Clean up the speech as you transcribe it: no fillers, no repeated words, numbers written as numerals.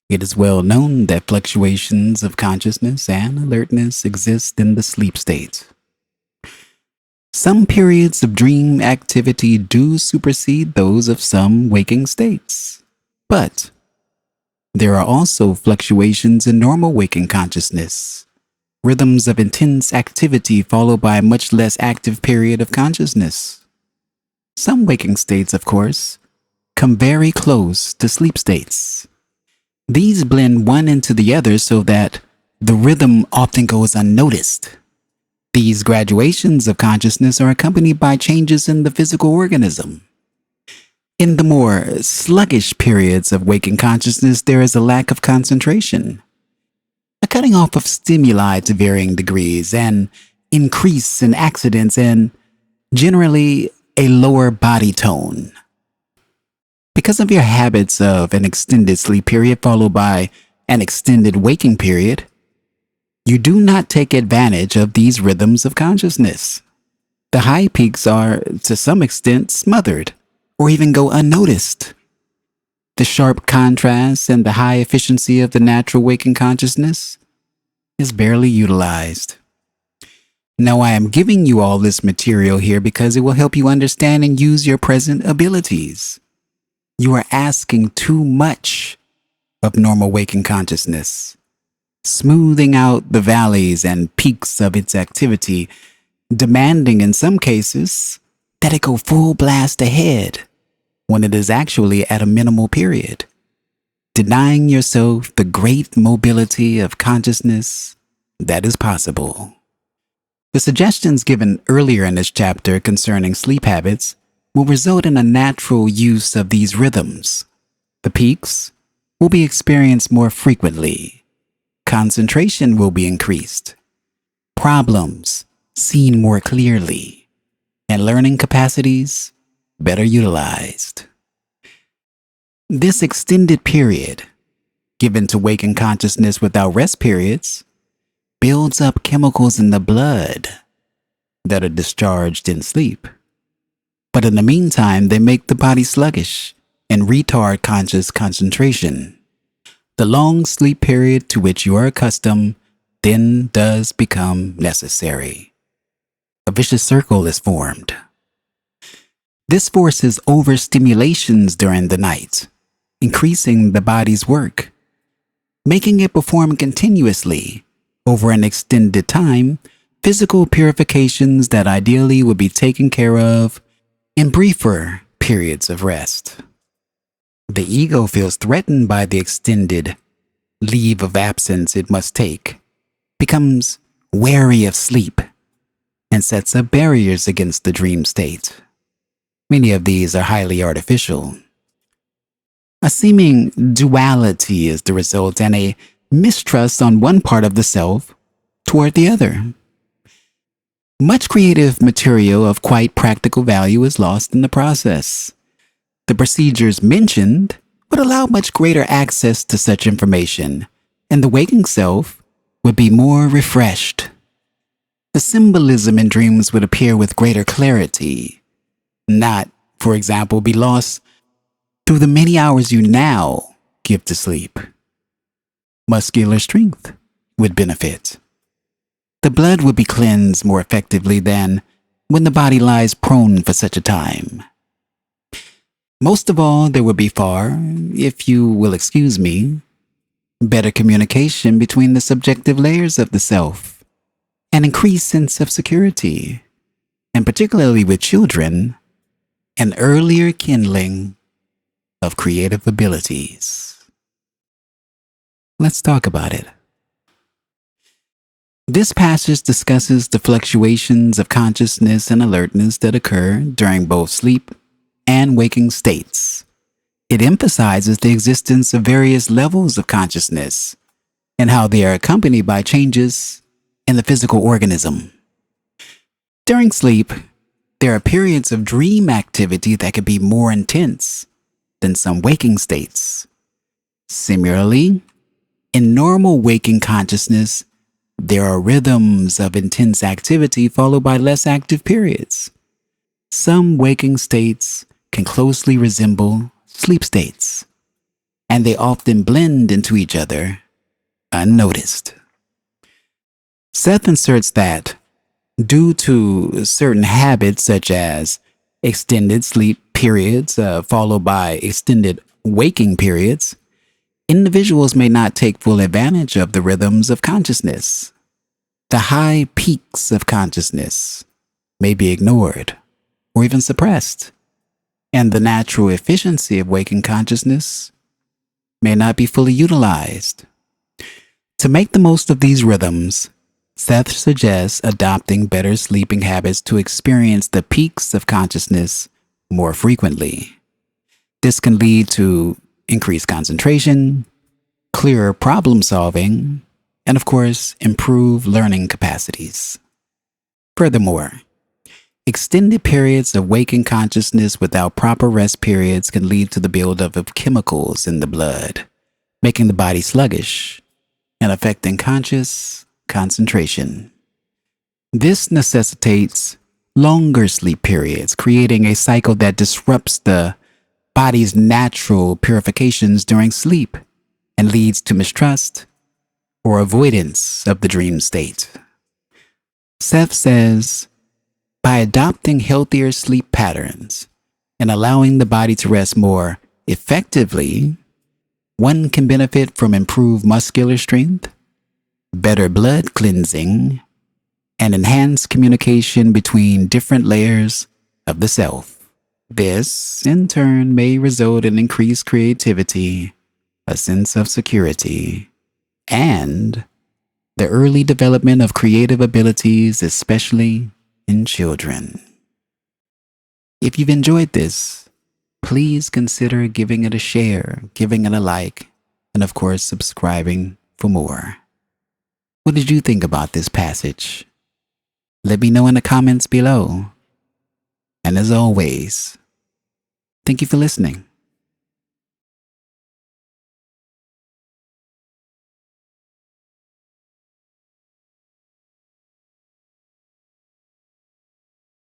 It is well known that fluctuations of consciousness and alertness exist in the sleep state. Some periods of dream activity do supersede those of some waking states, but there are also fluctuations in normal waking consciousness, rhythms of intense activity followed by a much less active period of consciousness. Some waking states, of course, come very close to sleep states. These blend one into the other so that the rhythm often goes unnoticed. These graduations of consciousness are accompanied by changes in the physical organism. In the more sluggish periods of waking consciousness, there is a lack of concentration, a cutting off of stimuli to varying degrees, an increase in accidents, and generally a lower body tone. Because of your habits of an extended sleep period followed by an extended waking period, you do not take advantage of these rhythms of consciousness. The high peaks are, to some extent, smothered or even go unnoticed. The sharp contrast and the high efficiency of the natural waking consciousness is barely utilized. Now, I am giving you all this material here because it will help you understand and use your present abilities. You are asking too much of normal waking consciousness, smoothing out the valleys and peaks of its activity, demanding in some cases that it go full blast ahead when it is actually at a minimal period, denying yourself the great mobility of consciousness that is possible. The suggestions given earlier in this chapter concerning sleep habits will result in a natural use of these rhythms. The peaks will be experienced more frequently. Concentration will be increased. Problems seen more clearly. And learning capacities better utilized. This extended period, given to waking consciousness without rest periods, builds up chemicals in the blood that are discharged in sleep. But in the meantime, they make the body sluggish and retard conscious concentration. The long sleep period to which you are accustomed then does become necessary. A vicious circle is formed. This forces overstimulations during the night, increasing the body's work, making it perform continuously over an extended time, physical purifications that ideally would be taken care of in briefer periods of rest. The ego feels threatened by the extended leave of absence it must take, becomes wary of sleep, and sets up barriers against the dream state. Many of these are highly artificial. A seeming duality is the result, and a mistrust on one part of the self toward the other. Much creative material of quite practical value is lost in the process. The procedures mentioned would allow much greater access to such information, and the waking self would be more refreshed. The symbolism in dreams would appear with greater clarity, not, for example, be lost through the many hours you now give to sleep. Muscular strength would benefit. The blood would be cleansed more effectively than when the body lies prone for such a time. Most of all, there would be far, if you will excuse me, better communication between the subjective layers of the self, an increased sense of security, and particularly with children, an earlier kindling of creative abilities. Let's talk about it. This passage discusses the fluctuations of consciousness and alertness that occur during both sleep and waking states. It emphasizes the existence of various levels of consciousness and how they are accompanied by changes in the physical organism. During sleep, there are periods of dream activity that can be more intense than some waking states. Similarly, in normal waking consciousness, there are rhythms of intense activity followed by less active periods. Some waking states can closely resemble sleep states. and they often blend into each other unnoticed. Seth inserts that due to certain habits such as extended sleep periods followed by extended waking periods, individuals may not take full advantage of the rhythms of consciousness. The high peaks of consciousness may be ignored or even suppressed, and the natural efficiency of waking consciousness may not be fully utilized. To make the most of these rhythms, Seth suggests adopting better sleeping habits to experience the peaks of consciousness more frequently. This can lead to increased concentration, clearer problem solving, and of course, improved learning capacities. Furthermore, extended periods of waking consciousness without proper rest periods can lead to the buildup of chemicals in the blood, making the body sluggish and affecting conscious concentration. This necessitates longer sleep periods, creating a cycle that disrupts the body's natural purifications during sleep and leads to mistrust or avoidance of the dream state. Seth says, by adopting healthier sleep patterns and allowing the body to rest more effectively, one can benefit from improved muscular strength, better blood cleansing, and enhanced communication between different layers of the self. This, in turn, may result in increased creativity, a sense of security, and the early development of creative abilities, especially in children. If you've enjoyed this, please consider giving it a share, giving it a like, and of course, subscribing for more. What did you think about this passage? Let me know in the comments below. And as always, thank you for listening.